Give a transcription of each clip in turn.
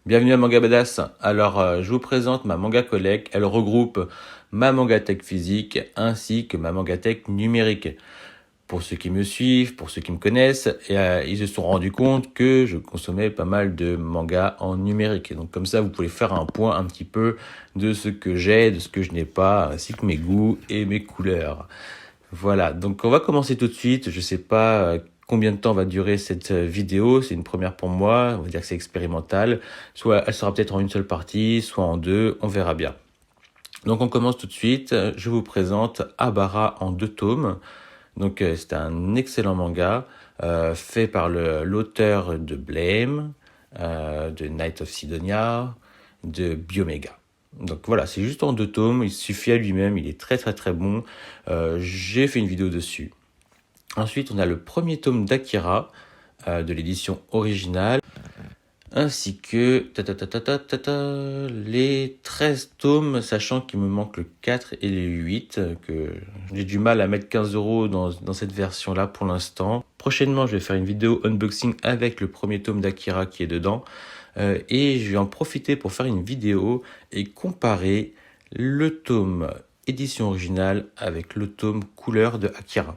Bienvenue à Manga Badass. Alors, je vous présente ma manga collect. Elle regroupe ma mangatech physique ainsi que ma mangatech numérique. Pour ceux qui me suivent, pour ceux qui me connaissent, ils se sont rendus compte que je consommais pas mal de mangas en numérique. Et donc comme ça, vous pouvez faire un point un petit peu de ce que j'ai, de ce que je n'ai pas, ainsi que mes goûts et mes couleurs. Voilà, donc on va commencer tout de suite. Je sais pas combien de temps va durer cette vidéo. C'est une première pour moi. On va dire que c'est expérimental. Soit elle sera peut-être en une seule partie, soit en deux. On verra bien. Donc on commence tout de suite. Je vous présente Abara en 2 tomes. Donc c'est un excellent manga fait par l'auteur de Blame, de Night of Sidonia, de Biomega. Donc voilà, c'est juste en 2 tomes, il suffit à lui-même, il est très très très bon. J'ai fait une vidéo dessus. Ensuite, on a le premier tome d'Akira, de l'édition originale, ainsi que les 13 tomes, sachant qu'il me manque le 4 et le 8, que j'ai du mal à mettre 15 € dans cette version-là pour l'instant. Prochainement, je vais faire une vidéo unboxing avec le premier tome d'Akira qui est dedans. Et je vais en profiter pour faire une vidéo et comparer le tome édition originale avec le tome couleur de Akira.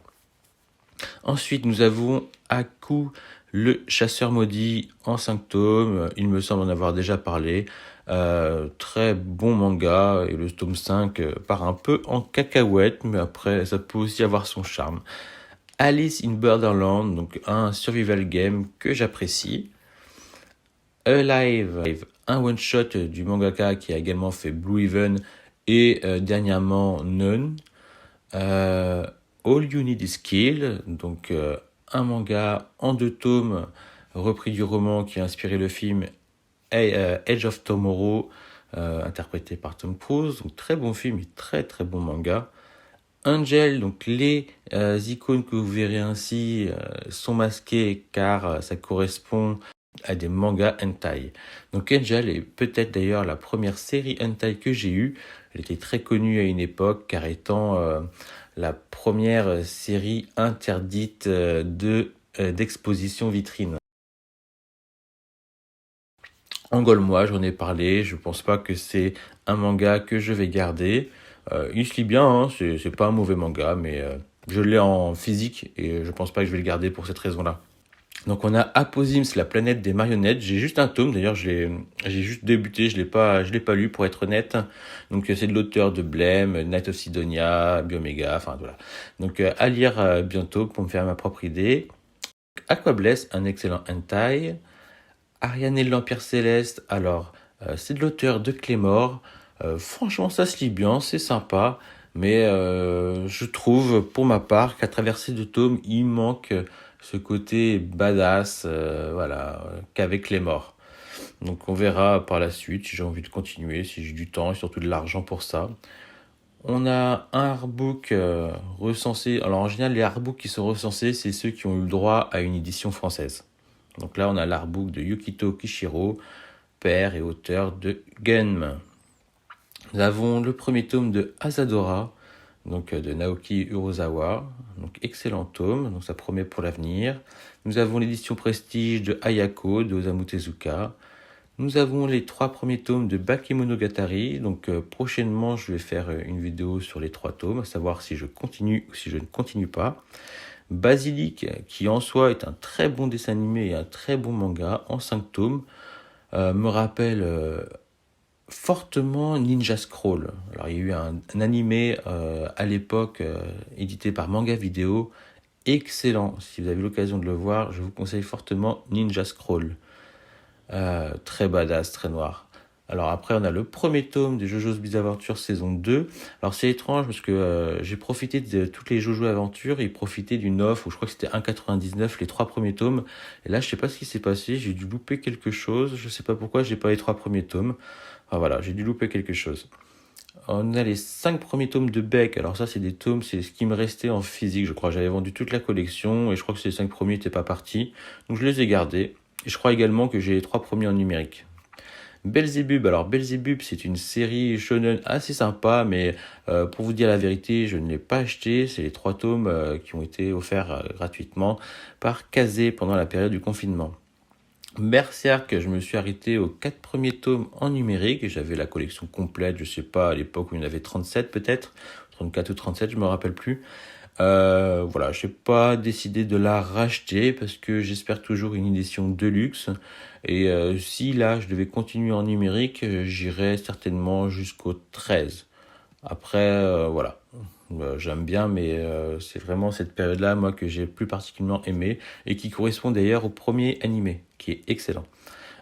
Ensuite, nous avons Aku, le chasseur maudit en 5 tomes. Il me semble en avoir déjà parlé. Très bon manga. Et le tome 5 part un peu en cacahuète, mais après, ça peut aussi avoir son charme. Alice in Borderland, donc un survival game que j'apprécie. Alive, un one-shot du mangaka qui a également fait Blue Even et dernièrement None. All You Need Is Kill, donc un manga en 2 tomes repris du roman qui a inspiré le film Edge of Tomorrow, interprété par Tom Cruise. Donc très bon film et très très bon manga. Angel, donc les icônes que vous verrez ainsi sont masquées car ça correspond à des mangas hentai. Donc Angel est peut-être d'ailleurs la première série hentai que j'ai eue. Elle était très connue à une époque car étant la première série interdite d'exposition vitrine. Engole-moi, j'en ai parlé, je pense pas que c'est un manga que je vais garder. Il se lit bien, hein, c'est pas un mauvais manga, mais je l'ai en physique et je pense pas que je vais le garder pour cette raison-là. Donc on a Aposims, la planète des marionnettes. J'ai juste un tome, d'ailleurs j'ai juste débuté, je l'ai pas lu pour être honnête. Donc c'est de l'auteur de Blame, Night of Sidonia, Biomega, enfin voilà. Donc à lire bientôt pour me faire ma propre idée. Aquabless, un excellent hentai. Ariane et l'Empire Céleste, alors c'est de l'auteur de Clémor. Franchement ça se lit bien, c'est sympa. Mais je trouve pour ma part qu'à travers ces 2 tomes, il manque ce côté badass qu'avec Clémor. Donc on verra par la suite si j'ai envie de continuer, si j'ai du temps et surtout de l'argent pour ça. On a un artbook recensé. Alors en général, les artbooks qui sont recensés, c'est ceux qui ont eu le droit à une édition française. Donc là, on a l'artbook de Yukito Kishiro, père et auteur de Gunm. Nous avons le premier tome de Asadora, donc de Naoki Urosawa, donc excellent tome, donc ça promet pour l'avenir. Nous avons l'édition prestige de Ayako de Osamu Tezuka. Nous avons les 3 premiers tomes de Bakemonogatari, donc prochainement je vais faire une vidéo sur les 3 tomes, à savoir si je continue ou si je ne continue pas. Basilic, qui en soi est un très bon dessin animé et un très bon manga, en 5 tomes, me rappelle fortement Ninja Scroll. Alors il y a eu un animé à l'époque édité par Manga Vidéo, excellent. Si vous avez l'occasion de le voir, je vous conseille fortement Ninja Scroll. Très badass, très noir. Alors après, on a le premier tome de JoJo's Bizarre Adventure saison 2. Alors c'est étrange parce que j'ai profité de toutes les JoJo Aventures et profité d'une offre où je crois que c'était 1,99 les 3 premiers tomes. Et là, je sais pas ce qui s'est passé, j'ai dû louper quelque chose. Je sais pas pourquoi j'ai pas les 3 premiers tomes. Enfin voilà, j'ai dû louper quelque chose. On a les 5 premiers tomes de Beck. Alors ça, c'est des tomes, c'est ce qui me restait en physique. Je crois j'avais vendu toute la collection et je crois que ces 5 premiers n'étaient pas partis. Donc je les ai gardés. Et je crois également que j'ai les 3 premiers en numérique. Belzebub, alors Belzebub c'est une série shonen assez sympa, mais pour vous dire la vérité, je ne l'ai pas acheté. C'est les 3 tomes qui ont été offerts gratuitement par Kazé pendant la période du confinement. Berserk, je me suis arrêté aux 4 premiers tomes en numérique et j'avais la collection complète, je sais pas, à l'époque où il y en avait 37 peut-être, 34 ou 37, je me rappelle plus. Voilà, j'ai pas décidé de la racheter parce que j'espère toujours une édition deluxe. Et si là je devais continuer en numérique, j'irais certainement jusqu'au 13. Après, voilà. J'aime bien, mais c'est vraiment cette période-là, moi, que j'ai plus particulièrement aimé et qui correspond d'ailleurs au premier animé, qui est excellent.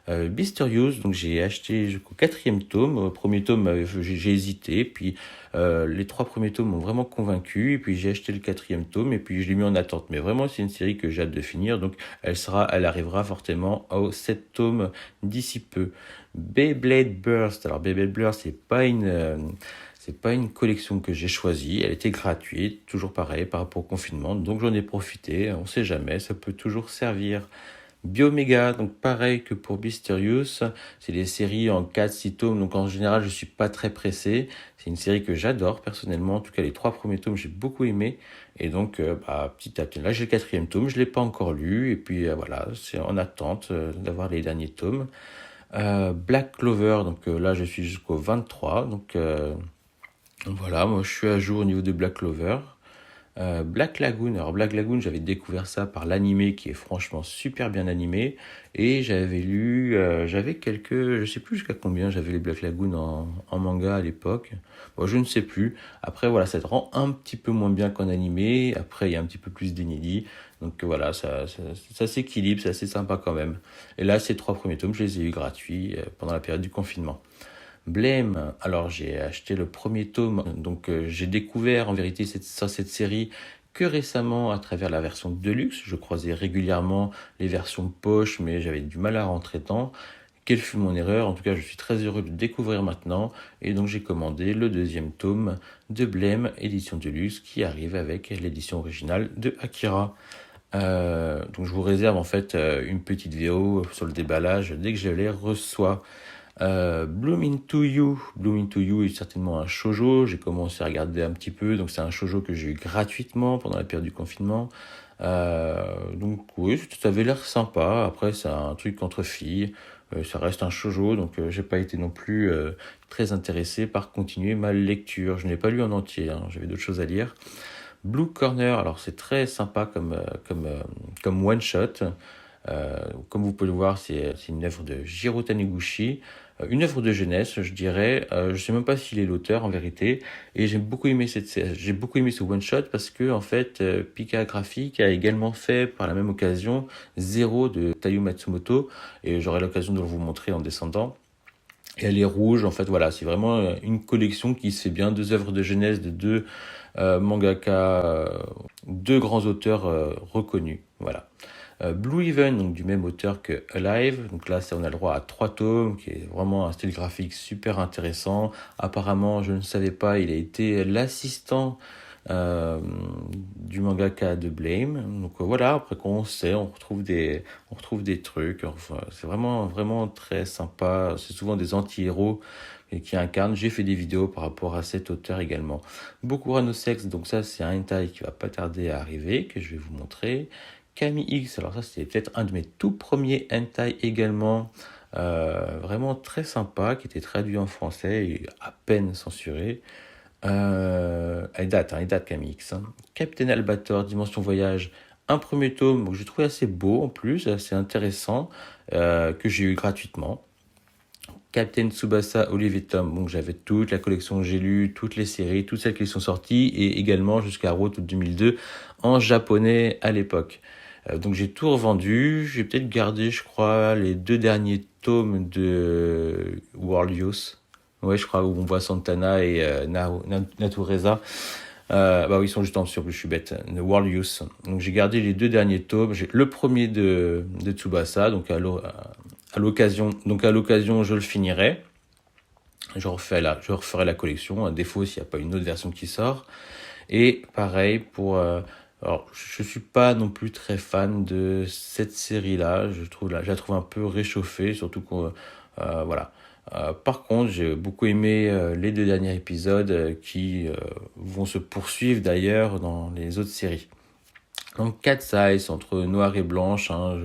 Beasterious, donc j'ai acheté jusqu'au 4e tome. Au premier tome, j'ai hésité, puis les 3 premiers tomes m'ont vraiment convaincu, et puis j'ai acheté le 4e tome, et puis je l'ai mis en attente. Mais vraiment, c'est une série que j'ai hâte de finir, donc elle arrivera fortement aux 7 tomes d'ici peu. Beyblade Burst. Alors Beyblade Burst, c'est pas une collection que j'ai choisie, elle était gratuite, toujours pareil par rapport au confinement, donc j'en ai profité, on sait jamais, ça peut toujours servir. Bioméga, donc pareil que pour Beasterious, c'est des séries en 4-6 tomes, donc en général je suis pas très pressé. C'est une série que j'adore personnellement, en tout cas les 3 premiers tomes j'ai beaucoup aimé, et donc petit à petit, là j'ai le 4e tome, je l'ai pas encore lu, et puis voilà, c'est en attente d'avoir les derniers tomes. Black Clover, donc là je suis jusqu'au 23, donc voilà, moi je suis à jour au niveau de Black Clover. Black Lagoon. Alors Black Lagoon, j'avais découvert ça par l'animé qui est franchement super bien animé. Et j'avais lu, j'avais quelques, je sais plus jusqu'à combien j'avais les Black Lagoon en manga à l'époque. Bon, je ne sais plus. Après, voilà, ça te rend un petit peu moins bien qu'en animé. Après, il y a un petit peu plus d'inédits. Donc voilà, ça s'équilibre, c'est assez sympa quand même. Et là, ces 3 premiers tomes, je les ai eu gratuits pendant la période du confinement. Blame, alors j'ai acheté le premier tome, donc j'ai découvert en vérité cette série que récemment à travers la version Deluxe. Je croisais régulièrement les versions poche, mais j'avais du mal à rentrer dedans. Quelle fut mon erreur? En tout cas, je suis très heureux de le découvrir maintenant, et donc j'ai commandé le 2e tome de Blame, édition Deluxe, qui arrive avec l'édition originale de Akira. Donc je vous réserve en fait une petite vidéo sur le déballage dès que je les reçois. Bloom Into You. Bloom Into You est certainement un shoujo. J'ai commencé à regarder un petit peu. Donc, c'est un shoujo que j'ai eu gratuitement pendant la période du confinement. Donc, oui, ça avait l'air sympa. Après, c'est un truc entre filles. Ça reste un shoujo. Donc, j'ai pas été non plus très intéressé par continuer ma lecture. Je n'ai pas lu en entier, hein. J'avais d'autres choses à lire. Blue Corner. Alors, c'est très sympa comme one shot. Comme vous pouvez le voir, c'est une œuvre de Jiro Taniguchi, une œuvre de jeunesse, je dirais. Je sais même pas s'il est l'auteur en vérité. Et j'ai beaucoup aimé ce one shot parce que en fait, Pika Graphics a également fait par la même occasion Zero de Taiyo Matsumoto, et j'aurai l'occasion de vous montrer en descendant. Et elle est rouge, en fait, voilà, c'est vraiment une collection qui se fait bien, 2 œuvres de jeunesse de 2 mangaka, 2 grands auteurs reconnus, voilà. Blue Even, donc du même auteur que Alive. Donc là, on a le droit à 3 tomes, qui est vraiment un style graphique super intéressant. Apparemment, je ne savais pas, il a été l'assistant du mangaka de Blame. Donc voilà, après qu'on sait, on retrouve des trucs. Enfin, c'est vraiment, vraiment très sympa. C'est souvent des anti-héros qui incarnent. J'ai fait des vidéos par rapport à cet auteur également. Boku no Sex, donc ça, c'est un hentai qui va pas tarder à arriver, que je vais vous montrer. Kami X, alors ça c'était peut-être un de mes tout premiers hentai également, vraiment très sympa, qui était traduit en français et à peine censuré. Elle date Kami X, hein. Captain Albator, Dimension Voyage, un premier tome que j'ai trouvé assez beau en plus, assez intéressant, que j'ai eu gratuitement. Captain Tsubasa Olive Tom, donc j'avais toute la collection, j'ai lu toutes les séries, toutes celles qui sont sorties, et également jusqu'à Road 2002 en japonais à l'époque. Donc j'ai tout revendu, j'ai peut-être gardé, je crois, les 2 derniers tomes de World Youth. Ouais, je crois, où on voit Santana et Natureza. Bah oui, ils sont juste en dessous, je suis bête. The World Youth. Donc j'ai gardé les 2 derniers tomes. J'ai le premier de Tsubasa, donc à l'occasion, je le finirai. Je referai la collection, à défaut s'il n'y a pas une autre version qui sort. Et pareil pour alors, je suis pas non plus très fan de cette série-là. Je la trouve un peu réchauffée, surtout qu'on, voilà. Par contre, j'ai beaucoup aimé les 2 derniers épisodes qui vont se poursuivre d'ailleurs dans les autres séries. Donc, Cat's Eyes, entre noir et blanche, hein,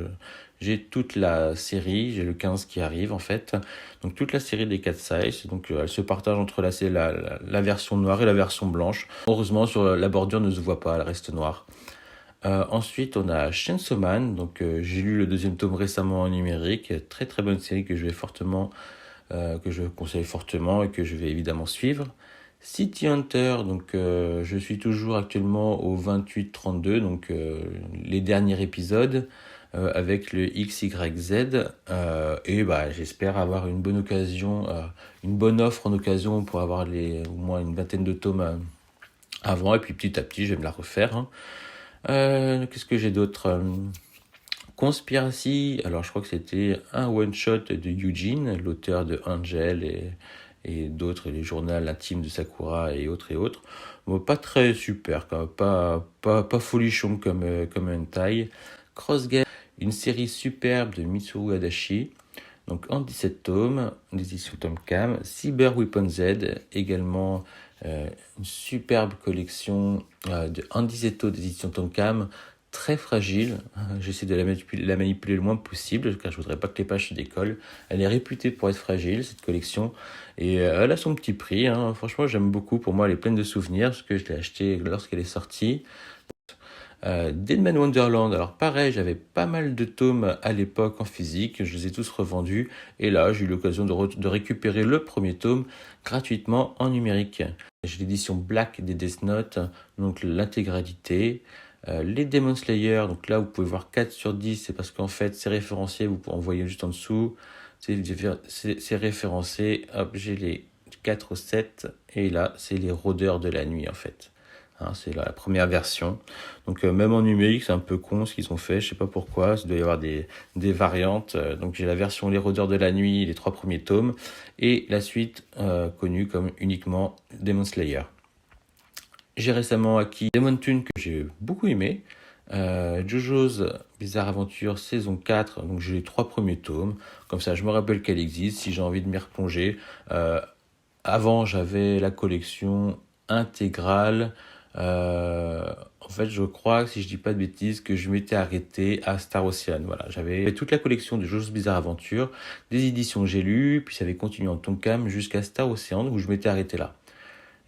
j'ai toute la série, j'ai le 15 qui arrive en fait, donc toute la série des Cat Size, donc elle se partage entre la version noire et la version blanche. Heureusement sur la bordure ne se voit pas, elle reste noire. Ensuite, on a Chainsaw Man. Donc, j'ai lu le deuxième tome récemment en numérique. Très très bonne série que je conseille fortement et que je vais évidemment suivre. City Hunter. Donc, je suis toujours actuellement au 28-32, donc les derniers épisodes avec le XYZ. Et bah, j'espère avoir une bonne occasion, une bonne offre en occasion pour avoir au moins une vingtaine de tomes avant. Et puis petit à petit, je vais me la refaire, hein. Qu'est-ce que j'ai d'autre? Conspiracy, alors je crois que c'était un one-shot de Eugene, l'auteur de Angel et d'autres, les journaux intimes de Sakura et autres et autres. Bon, pas très super, quand même, pas folichon comme Hentai. Crossgate, une série superbe de Mitsuru Adachi, donc en 17 tomes, d'édition Tomcam. Cyber Weapon Z, également une superbe collection en 17 tomes d'édition Tomcam, très fragile. J'essaie de la manipuler le moins possible, car je voudrais pas que les pages se décollent. Elle est réputée pour être fragile, cette collection, et elle a son petit prix, hein. Franchement, j'aime beaucoup. Pour moi, elle est pleine de souvenirs, parce que je l'ai achetée lorsqu'elle est sortie. Deadman Wonderland, alors pareil, j'avais pas mal de tomes à l'époque en physique, je les ai tous revendus, et là j'ai eu l'occasion de récupérer le premier tome gratuitement en numérique. J'ai l'édition Black des Death Note, donc l'intégralité. Les Demon Slayer, donc là vous pouvez voir 4 sur 10, c'est parce qu'en fait c'est référencié, vous pouvez envoyer juste en dessous, c'est référencé, hop, j'ai les 4 au 7, et là c'est les rôdeurs de la nuit en fait. Hein, c'est la première version. Donc même en numérique, c'est un peu con ce qu'ils ont fait. Je sais pas pourquoi. Il doit y avoir des variantes. Donc j'ai la version Les Rôdeurs de la Nuit, les 3 premiers tomes, et la suite connue comme uniquement Demon Slayer. J'ai récemment acquis Demon Tune que j'ai beaucoup aimé. JoJo's Bizarre Aventure saison 4. Donc j'ai les 3 premiers tomes. Comme ça, je me rappelle qu'elle existe si j'ai envie de m'y replonger. Avant, j'avais la collection intégrale. En fait, je crois, si je dis pas de bêtises, que je m'étais arrêté à Star Ocean. Voilà, j'avais toute la collection de JoJo's Bizarre Adventure, des éditions J'ai lu, puis ça avait continué en Tonkam jusqu'à Star Ocean, où je m'étais arrêté là.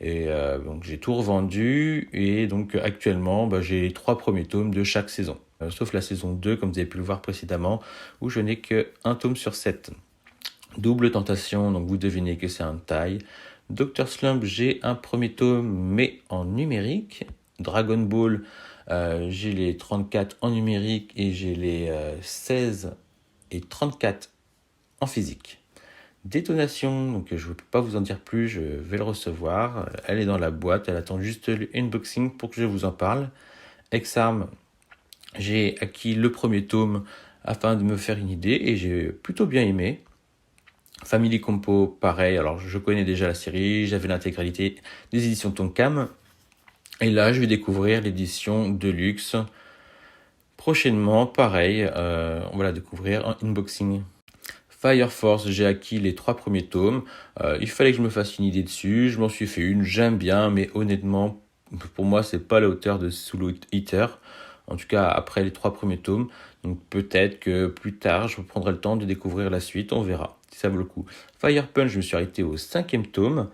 Et donc j'ai tout revendu, et donc actuellement, j'ai les 3 premiers tomes de chaque saison. Sauf la saison 2, comme vous avez pu le voir précédemment, où je n'ai qu'un tome sur 7. Double Tentation, donc vous devinez que c'est un taille. Dr Slump, j'ai un premier tome, mais en numérique. Dragon Ball, j'ai les 34 en numérique et j'ai les 16 et 34 en physique. Détonation, donc je ne peux pas vous en dire plus, je vais le recevoir. Elle est dans la boîte, elle attend juste l'unboxing pour que je vous en parle. X-Arm, j'ai acquis le premier tome afin de me faire une idée et j'ai plutôt bien aimé. Family Compo, pareil, alors je connais déjà la série, j'avais l'intégralité des éditions Tonkam. Et là, je vais découvrir l'édition Deluxe. Prochainement, pareil, on va la découvrir en unboxing. Fire Force, j'ai acquis les 3 premiers tomes. Il fallait que je me fasse une idée dessus, je m'en suis fait une, j'aime bien, mais honnêtement, pour moi, c'est pas la hauteur de Solo Eater. En tout cas, après les 3 premiers tomes. Donc peut-être que plus tard, je prendrai le temps de découvrir la suite, on verra si ça vaut le coup. Fire Punch, je me suis arrêté au 5e tome.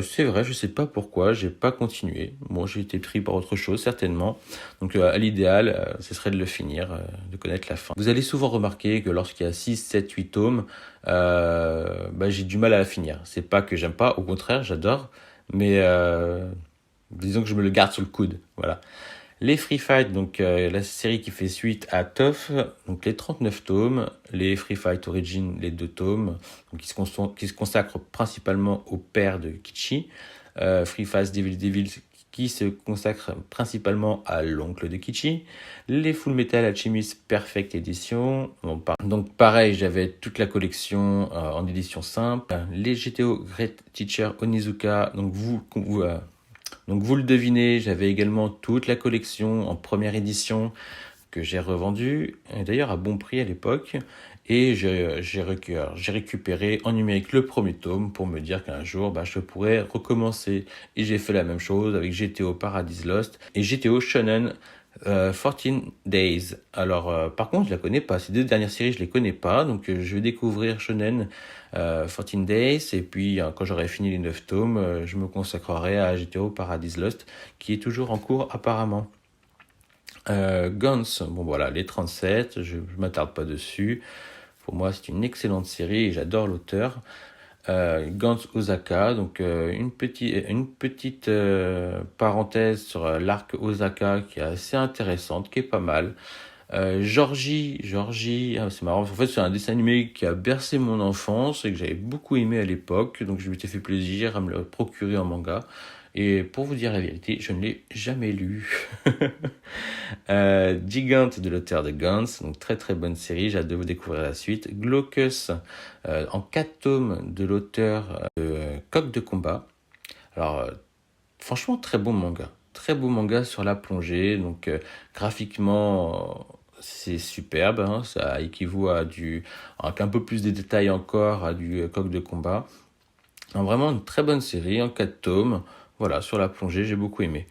C'est vrai, je sais pas pourquoi, j'ai pas continué. Bon, j'ai été pris par autre chose, certainement. Donc à l'idéal, ce serait de le finir, de connaître la fin. Vous allez souvent remarquer que lorsqu'il y a 6, 7, 8 tomes, j'ai du mal à la finir. C'est pas que j'aime pas, au contraire, j'adore. Mais disons que je me le garde sur le coude, voilà. Les Free Fight, donc la série qui fait suite à Tough, donc les 39 tomes, les Free Fight Origin, les 2 tomes, donc qui se consacrent principalement au père de Kichi, Free Fight Devil qui se consacre principalement à l'oncle de Kichi, les Full Metal Alchemist Perfect Edition, donc pareil, j'avais toute la collection en édition simple, les GTO Great Teacher Onizuka, donc vous le devinez, j'avais également toute la collection en première édition que j'ai revendue, d'ailleurs à bon prix à l'époque, et j'ai récupéré en numérique le premier tome pour me dire qu'un jour je pourrais recommencer. Et j'ai fait la même chose avec GTO Paradise Lost et GTO Shonen 14 Days. Alors, par contre, je la connais pas. Ces deux dernières séries, je les connais pas. Donc, je vais découvrir Shonen 14 Days. Et puis, quand j'aurai fini les 9 tomes, je me consacrerai à GTO Paradise Lost, qui est toujours en cours apparemment. Guns, bon voilà, les 37, je m'attarde pas dessus. Pour moi, c'est une excellente série et j'adore l'auteur. Gans Osaka, donc une petite parenthèse sur l'arc Osaka qui est assez intéressante, qui est pas mal. Georgie, c'est marrant, en fait c'est un dessin animé qui a bercé mon enfance et que j'avais beaucoup aimé à l'époque, donc je m'étais fait plaisir à me le procurer en manga. Et pour vous dire la vérité, je ne l'ai jamais lu. Gigant de l'auteur de Guns, donc très très bonne série, j'ai hâte de vous découvrir la suite. Glaucus, en 4 tomes de l'auteur de Coq de combat. Alors, franchement, très beau manga sur la plongée, donc graphiquement, c'est superbe, hein, ça équivaut à avec un peu plus de détails encore, à du Coq de combat. Alors, vraiment une très bonne série, en 4 tomes, voilà, sur la plongée, j'ai beaucoup aimé.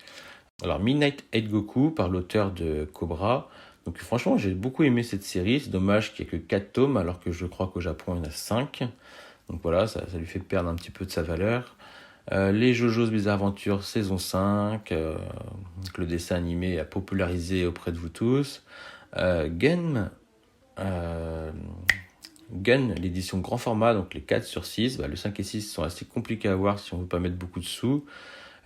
Alors, Midnight Hate Goku par l'auteur de Cobra. Donc, franchement, j'ai beaucoup aimé cette série. C'est dommage qu'il n'y ait que 4 tomes, alors que je crois qu'au Japon, il y en a 5. Donc, voilà, ça lui fait perdre un petit peu de sa valeur. Les JoJo's Bizarre Adventure saison 5. Le dessin animé a popularisé auprès de vous tous. Gun, l'édition grand format, donc les 4 sur 6. Le 5 et 6 sont assez compliqués à voir si on ne veut pas mettre beaucoup de sous.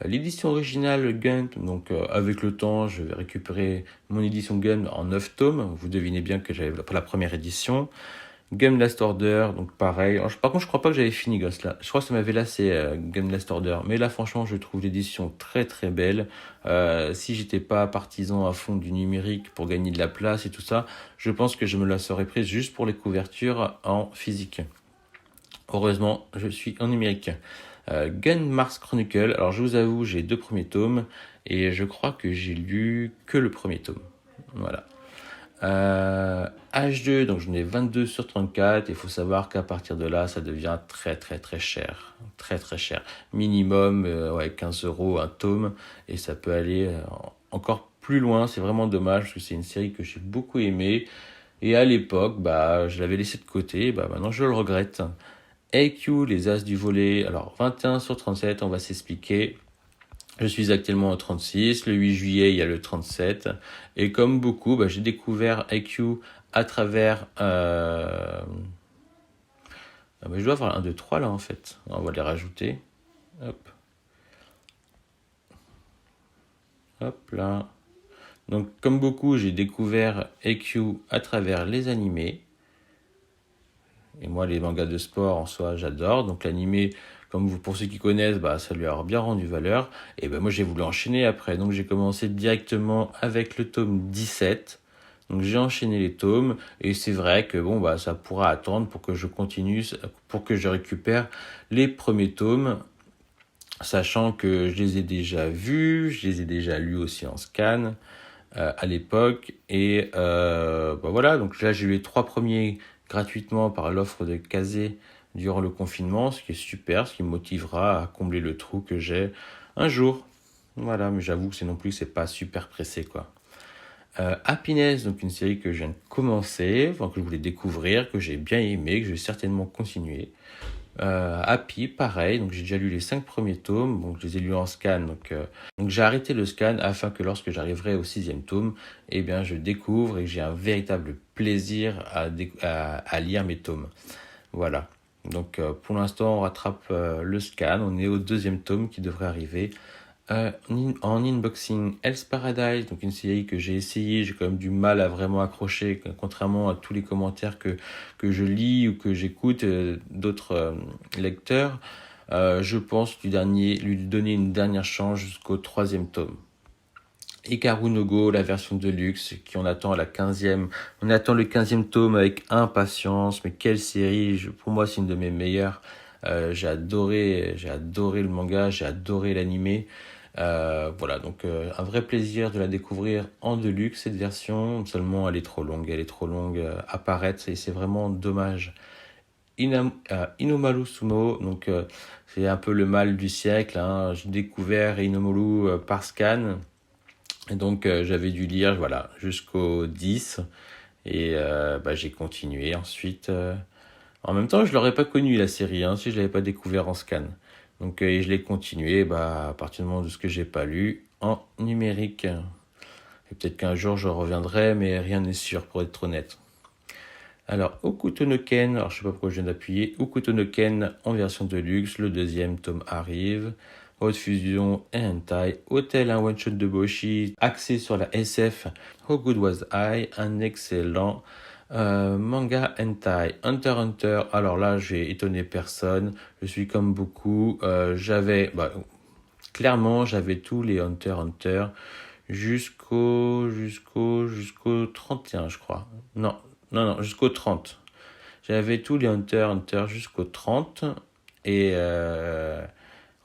L'édition originale Gun, donc avec le temps, je vais récupérer mon édition Gun en 9 tomes. Vous devinez bien que j'avais la première édition. Gun Last Order, donc pareil. Alors, par contre, je crois pas que j'avais fini Ghost là. Je crois que ça m'avait lassé Gun Last Order. Mais là, franchement, je trouve l'édition très très belle. Si j'étais pas partisan à fond du numérique pour gagner de la place et tout ça, je pense que je me la serais prise juste pour les couvertures en physique. Heureusement, je suis en numérique. Gun Mars Chronicle, alors je vous avoue, j'ai 2 premiers tomes et je crois que j'ai lu que le premier tome. Voilà. H2, donc j'en ai 22 sur 34. Il faut savoir qu'à partir de là, ça devient très très très cher. Très très cher. Minimum 15 euros un tome et ça peut aller encore plus loin. C'est vraiment dommage parce que c'est une série que j'ai beaucoup aimée. Et à l'époque, je l'avais laissé de côté. Maintenant, je le regrette. AQ, les As du volet, alors 21 sur 37, on va s'expliquer. Je suis actuellement au 36, le 8 juillet il y a le 37, et comme beaucoup, j'ai découvert AQ à travers... je dois avoir un 2, 3 là en fait, on va les rajouter. Hop. Hop là. Donc comme beaucoup, j'ai découvert AQ à travers les animés. Et moi, les mangas de sport, en soi, j'adore. Donc l'animé, pour ceux qui connaissent, ça lui a bien rendu valeur. Et moi, j'ai voulu enchaîner après. Donc j'ai commencé directement avec le tome 17. Donc j'ai enchaîné les tomes. Et c'est vrai que ça pourra attendre pour que je continue, pour que je récupère les premiers tomes. Sachant que je les ai déjà vus, je les ai déjà lus aussi en scan à l'époque. Et voilà, donc là j'ai eu les 3 premiers gratuitement par l'offre de Kazé durant le confinement, ce qui est super, ce qui me motivera à combler le trou que j'ai un jour. Voilà, mais j'avoue que c'est pas super pressé quoi. Happiness, donc une série que je viens de commencer, que je voulais découvrir, que j'ai bien aimé, que je vais certainement continuer. Happy, pareil, donc j'ai déjà lu les 5 premiers tomes, donc je les ai lus en scan, donc j'ai arrêté le scan afin que lorsque j'arriverai au 6e tome, je découvre et j'ai un véritable plaisir à lire mes tomes. Voilà, donc pour l'instant on rattrape le scan, on est au 2e tome qui devrait arriver. En unboxing, Hell's Paradise, donc une série que j'ai essayé, j'ai quand même du mal à vraiment accrocher, contrairement à tous les commentaires que je lis ou que j'écoute d'autres lecteurs. Je pense lui donner une dernière chance jusqu'au 3e tome. Hikaru no Go, la version de luxe, on attend le 15e tome avec impatience, mais quelle série, pour moi c'est une de mes meilleures. J'ai adoré le manga, j'ai adoré l'animé. Voilà, donc un vrai plaisir de la découvrir en deluxe, cette version. Seulement, elle est trop longue à paraître et c'est vraiment dommage. Inomaru Sumo, donc c'est un peu le mal du siècle. J'ai découvert Inomaru par scan. Et donc j'avais dû lire voilà, jusqu'au 10 et j'ai continué ensuite. En même temps, je l'aurais pas connu la série hein, si je l'avais pas découvert en scan. Donc et je l'ai continué à partir du moment de ce que j'ai pas lu en numérique. Et peut-être qu'un jour je reviendrai, mais rien n'est sûr pour être honnête. Alors, Hokuto no Ken, alors je sais pas pourquoi je viens d'appuyer, Hokuto no Ken en version de luxe, le deuxième tome arrive. Haute Fusion et Hentai, Hotel, un one-shot de Boshi, axé sur la SF, How Good Was I, un excellent manga Hentai, Hunter x Hunter, alors là j'ai étonné personne, je suis comme beaucoup, clairement j'avais tous les Hunter x Hunter jusqu'au 31 je crois, non, jusqu'au 30. J'avais tous les Hunter x Hunter jusqu'au 30 et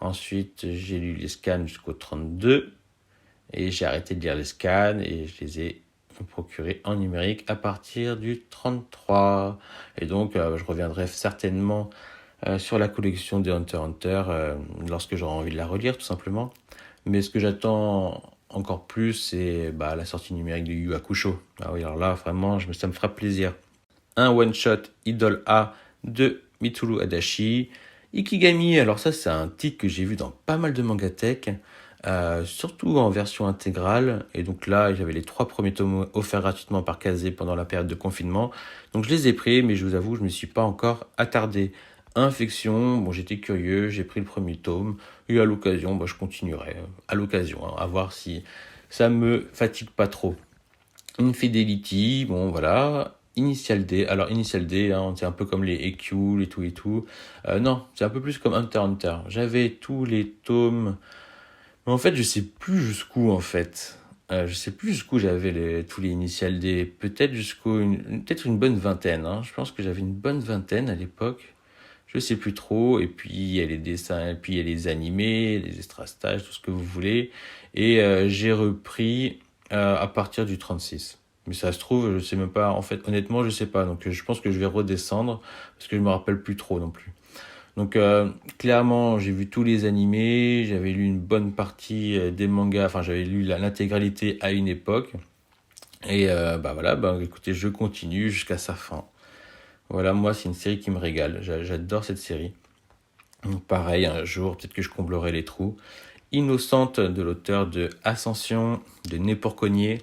ensuite j'ai lu les scans jusqu'au 32 et j'ai arrêté de lire les scans et je les ai procurés en numérique à partir du 33. Et donc je reviendrai certainement sur la collection des Hunter x Hunter lorsque j'aurai envie de la relire tout simplement. Mais ce que j'attends encore plus, c'est la sortie numérique de Yu Hakusho. Ah oui, alors là, vraiment, ça me fera plaisir. Un one-shot Idol A de Mitsuru Adachi. Ikigami, alors ça, c'est un titre que j'ai vu dans pas mal de mangatech, surtout en version intégrale. Et donc là, j'avais les 3 premiers tomes offerts gratuitement par Kazé pendant la période de confinement. Donc je les ai pris, mais je vous avoue, je ne me suis pas encore attardé. Infection, bon, j'étais curieux, j'ai pris le premier tome, et à l'occasion, je continuerai, à l'occasion, hein, à voir si ça me fatigue pas trop. Infidelity, bon voilà, Initial D, alors Initial D, hein, c'est un peu comme les EQ, et tout. Non, c'est un peu plus comme Hunter x Hunter. J'avais tous les tomes, mais en fait, je sais plus jusqu'où en fait. Je sais plus jusqu'où j'avais tous les Initial D, peut-être peut-être une bonne vingtaine. Hein. Je pense que j'avais une bonne vingtaine à l'époque. Je sais plus trop. Et puis il y a les dessins, et puis il y a les animés, les extra stages, tout ce que vous voulez. Et j'ai repris à partir du 36. Mais ça se trouve, je sais même pas. En fait, honnêtement, je sais pas. Donc je pense que je vais redescendre parce que je me rappelle plus trop non plus. Donc clairement, j'ai vu tous les animés, j'avais lu une bonne partie des mangas, enfin j'avais lu l'intégralité à une époque. Et écoutez, je continue jusqu'à sa fin. Voilà, moi c'est une série qui me régale, j'adore cette série. Donc pareil, un jour, peut-être que je comblerai les trous. Innocente de l'auteur de Ascension, de Né pour Cogner.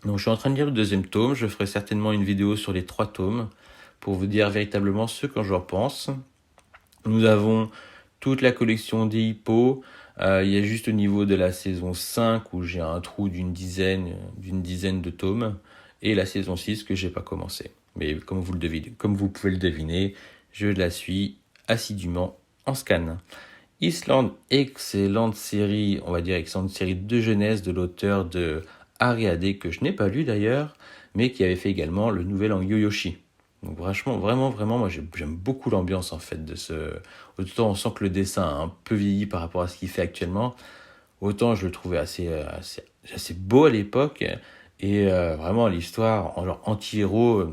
Donc je suis en train de lire le deuxième tome, je ferai certainement une vidéo sur les 3 tomes pour vous dire véritablement ce que j'en pense. Nous avons toute la collection des hippos. Il y a juste au niveau de la saison 5 où j'ai un trou d'une dizaine de tomes. Et la saison 6 que j'ai pas commencé. Mais comme vous pouvez le deviner, je la suis assidûment en scan. Island, excellente série, on va dire excellente série de jeunesse de l'auteur de Ariade, que je n'ai pas lu d'ailleurs, mais qui avait fait également le nouvel en Yoyoshi. Donc vraiment, moi j'aime beaucoup l'ambiance en fait de ce. Autant on sent que le dessin a un peu vieilli par rapport à ce qu'il fait actuellement, autant je le trouvais assez beau à l'époque et vraiment l'histoire en genre anti-héros,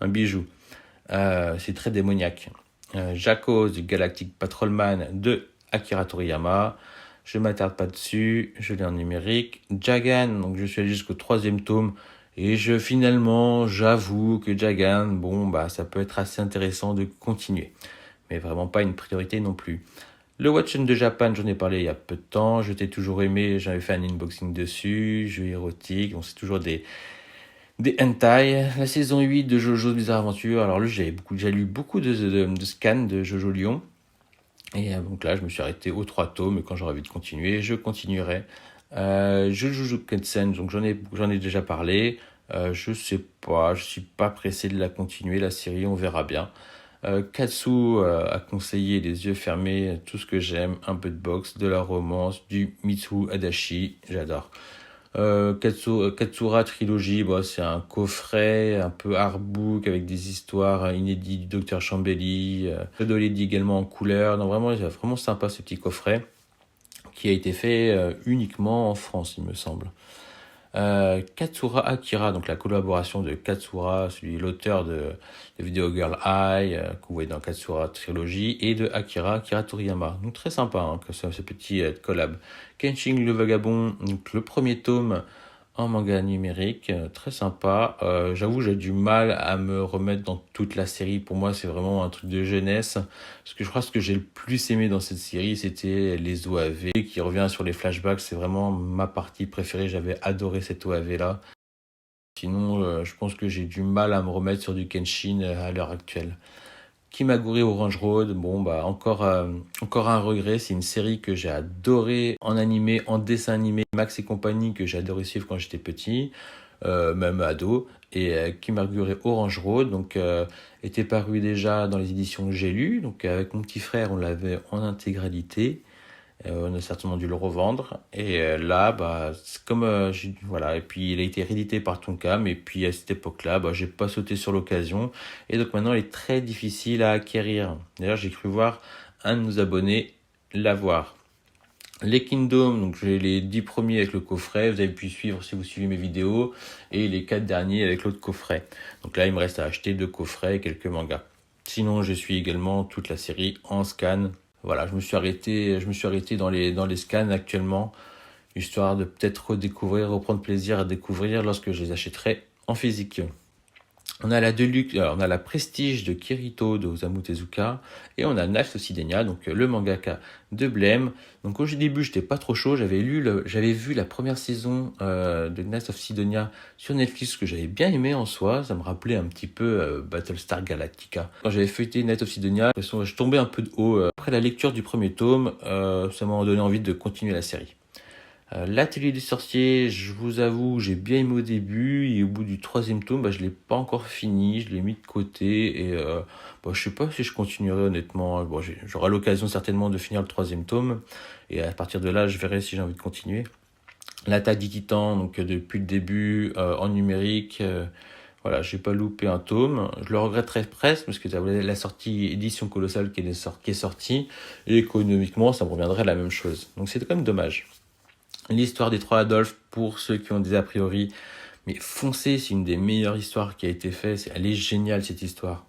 un bijou. C'est très démoniaque. Jaco du Galactic Patrolman de Akira Toriyama. Je m'attarde pas dessus, je l'ai en numérique. Jagan, donc je suis allé jusqu'au 3e tome. Et j'avoue que Jagan, ça peut être assez intéressant de continuer. Mais vraiment pas une priorité non plus. Le Watch de Japan, j'en ai parlé il y a peu de temps. Je t'ai toujours aimé, j'avais fait un unboxing dessus. Jeu érotique, donc c'est toujours des hentai. La saison 8 de Jojo's Bizarre Adventure. Alors là, j'ai lu beaucoup de scans de Jojo Lion. Et donc là, je me suis arrêté aux 3 tomes. Et quand j'aurai envie de continuer, je continuerai. Jujutsu Kaisen, donc j'en ai déjà parlé. Je sais pas, je suis pas pressé de la continuer, la série, on verra bien. Katsu a conseillé les yeux fermés, tout ce que j'aime, un peu de boxe, de la romance, du Mitsu Adachi, j'adore. Katsura Trilogy, c'est un coffret un peu artbook avec des histoires inédites du Dr Chambelly, de Lady également en couleur. Non, vraiment, c'est vraiment sympa ce petit coffret qui a été fait uniquement en France, il me semble. Katsura Akira, donc la collaboration de Katsura, l'auteur de Video Girl Eye, que vous voyez dans Katsura Trilogy, et de Akira Toriyama. Donc très sympa, hein, que ce petit collab. Kenshin le Vagabond, donc le premier tome en manga numérique, très sympa. J'avoue, j'ai du mal à me remettre dans toute la série. Pour moi, c'est vraiment un truc de jeunesse. Parce que je crois que ce que j'ai le plus aimé dans cette série, c'était les OAV qui revient sur les flashbacks. C'est vraiment ma partie préférée. J'avais adoré cette OAV-là. Sinon, je pense que j'ai du mal à me remettre sur du Kenshin à l'heure actuelle. Kimagure Orange Road, bon bah encore un regret, c'est une série que j'ai adoré en animé, en dessin animé, Max et compagnie que j'ai adoré suivre quand j'étais petit, même ado, et Kimagure Orange Road donc était paru déjà dans les éditions J'ai lu, donc avec mon petit frère on l'avait en intégralité. On a certainement dû le revendre. Et là, bah, c'est comme. Voilà. Et puis, il a été réédité par Tonkam. Et puis, à cette époque-là, bah, j'ai pas sauté sur l'occasion. Et donc, maintenant, il est très difficile à acquérir. D'ailleurs, j'ai cru voir un de nos abonnés l'avoir. Les Kingdom, donc j'ai les 10 premiers avec le coffret. Vous avez pu suivre si vous suivez mes vidéos. Et les 4 derniers avec l'autre coffret. Donc là, il me reste à acheter 2 coffrets et quelques mangas. Sinon, je suis également toute la série en scan. Voilà, je me suis arrêté dans les scans actuellement, histoire de peut-être redécouvrir, reprendre plaisir à découvrir lorsque je les achèterai en physique. On a la Deluxe, on a la Prestige de Kirito de Osamu Tezuka et on a Knights of Sidonia, donc le mangaka de Blême. Donc au début, j'étais pas trop chaud, j'avais vu la première saison de Knights of Sidonia sur Netflix que j'avais bien aimé en soi, ça me rappelait un petit peu Battlestar Galactica. Quand j'avais feuilleté Knights of Sidonia, je tombais un peu de haut. Après la lecture du premier tome, ça m'a donné envie de continuer la série. L'atelier du sorcier, je vous avoue, j'ai bien aimé au début et au bout du 3e tome, bah, je l'ai pas encore fini, je l'ai mis de côté et bah, je sais pas si je continuerai honnêtement. Bon, j'aurai l'occasion certainement de finir le 3e tome et à partir de là, je verrai si j'ai envie de continuer. L'attaque des titans, donc depuis le début en numérique, voilà, j'ai pas loupé un tome. Je le regretterais presque parce que la sortie édition colossale qui est sortie et économiquement, ça me reviendrait à la même chose. Donc c'est quand même dommage. L'histoire des 3 Adolphes, pour ceux qui ont des a priori, mais foncez, c'est une des meilleures histoires qui a été faite, elle est géniale cette histoire.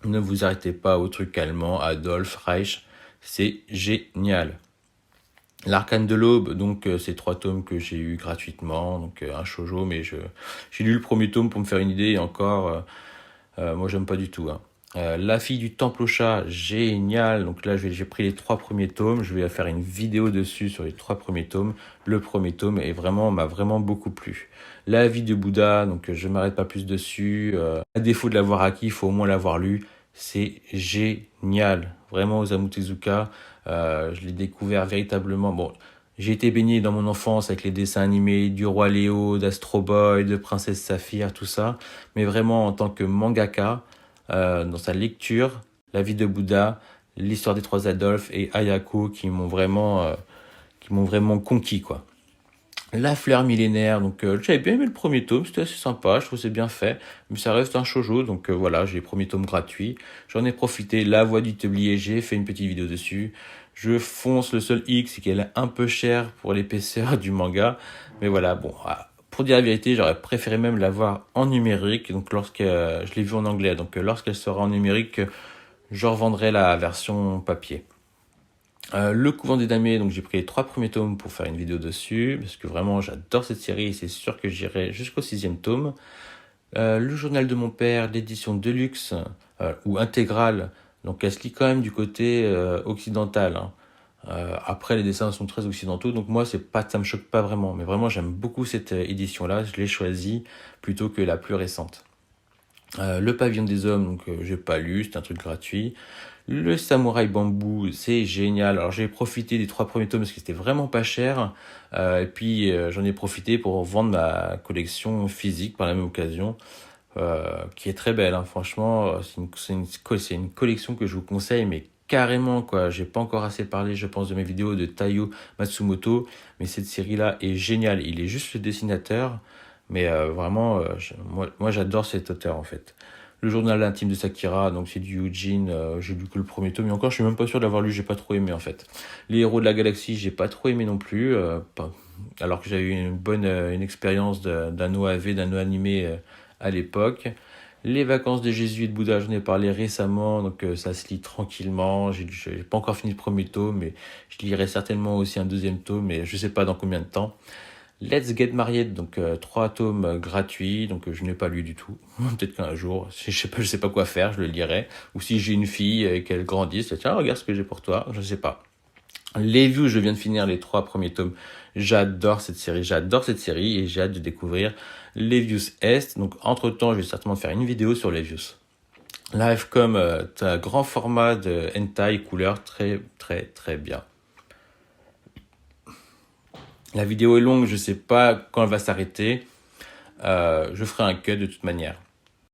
Ne vous arrêtez pas au truc allemand, Adolphe, Reich, c'est génial. L'Arcane de l'Aube, donc c'est 3 tomes que j'ai eu gratuitement, donc un shoujo, mais j'ai lu le premier tome pour me faire une idée, et encore, moi j'aime pas du tout, hein. La fille du temple au chat, génial. Donc là, j'ai pris les 3 premiers tomes. Je vais faire une vidéo dessus sur les 3 premiers tomes. Le premier tome m'a vraiment beaucoup plu. La vie de Bouddha, donc je m'arrête pas plus dessus. À défaut de l'avoir acquis, il faut au moins l'avoir lu. C'est génial. Vraiment, Osamu Tezuka, je l'ai découvert véritablement. Bon, j'ai été baigné dans mon enfance avec les dessins animés du Roi Léo, d'Astro Boy, de Princesse Saphir, tout ça. Mais vraiment, en tant que mangaka, dans sa lecture, La vie de Bouddha, l'histoire des 3 Adolphes et Ayako qui m'ont vraiment conquis quoi. La fleur millénaire, donc j'avais bien aimé le premier tome, c'était assez sympa, je trouve que c'est bien fait, mais ça reste un shoujo, donc voilà, j'ai le premier tome gratuit, j'en ai profité, La voix du tablier, j'ai fait une petite vidéo dessus, je fonce, le seul hic c'est qu'elle est un peu chère pour l'épaisseur du manga, mais voilà, bon, pour dire la vérité, j'aurais préféré même l'avoir en numérique, donc je l'ai vu en anglais, donc lorsqu'elle sera en numérique, je revendrai la version papier. Le couvent des damiers, donc j'ai pris les 3 premiers tomes pour faire une vidéo dessus, parce que vraiment j'adore cette série et c'est sûr que j'irai jusqu'au 6e tome. Le journal de mon père, l'édition Deluxe, ou intégrale, donc elle se lit quand même du côté occidental, hein. Après les dessins sont très occidentaux, donc moi ça me choque pas vraiment, mais vraiment j'aime beaucoup cette édition-là, je l'ai choisie plutôt que la plus récente. Le pavillon des hommes, donc j'ai pas lu, c'est un truc gratuit. Le samouraï bambou, c'est génial. Alors j'ai profité des 3 premiers tomes parce que c'était vraiment pas cher. Et puis j'en ai profité pour vendre ma collection physique par la même occasion, qui est très belle, hein. Franchement, c'est une collection que je vous conseille, mais carrément quoi. J'ai pas encore assez parlé, je pense, de mes vidéos de Taiyo Matsumoto, mais cette série-là est géniale. Il est juste le dessinateur. Mais vraiment, moi j'adore cet auteur en fait. Le journal intime de Sakira, donc c'est du Eugene, j'ai lu que le premier tome, mais encore je suis même pas sûr d'avoir lu, j'ai pas trop aimé en fait. Les héros de la galaxie, j'ai pas trop aimé non plus, alors que j'avais eu une expérience d'un OAV, d'un animé à l'époque. Les vacances de Jésus et de Bouddha, j'en ai parlé récemment, donc ça se lit tranquillement. J'ai pas encore fini le premier tome, mais je lirai certainement aussi un deuxième tome, mais je sais pas dans combien de temps. Let's Get Married, donc 3 tomes gratuits, donc je n'ai pas lu du tout. Peut-être qu'un jour, je sais pas quoi faire, je le lirai. Ou si j'ai une fille et qu'elle grandisse, tiens, regarde ce que j'ai pour toi, je sais pas. Les Views, je viens de finir les 3 premiers tomes. J'adore cette série et j'ai hâte de découvrir les Views Est. Donc entre temps, je vais certainement faire une vidéo sur les Views. Live comme un grand format de hentai couleur très très très bien. La vidéo est longue, je sais pas quand elle va s'arrêter. Je ferai un cut de toute manière.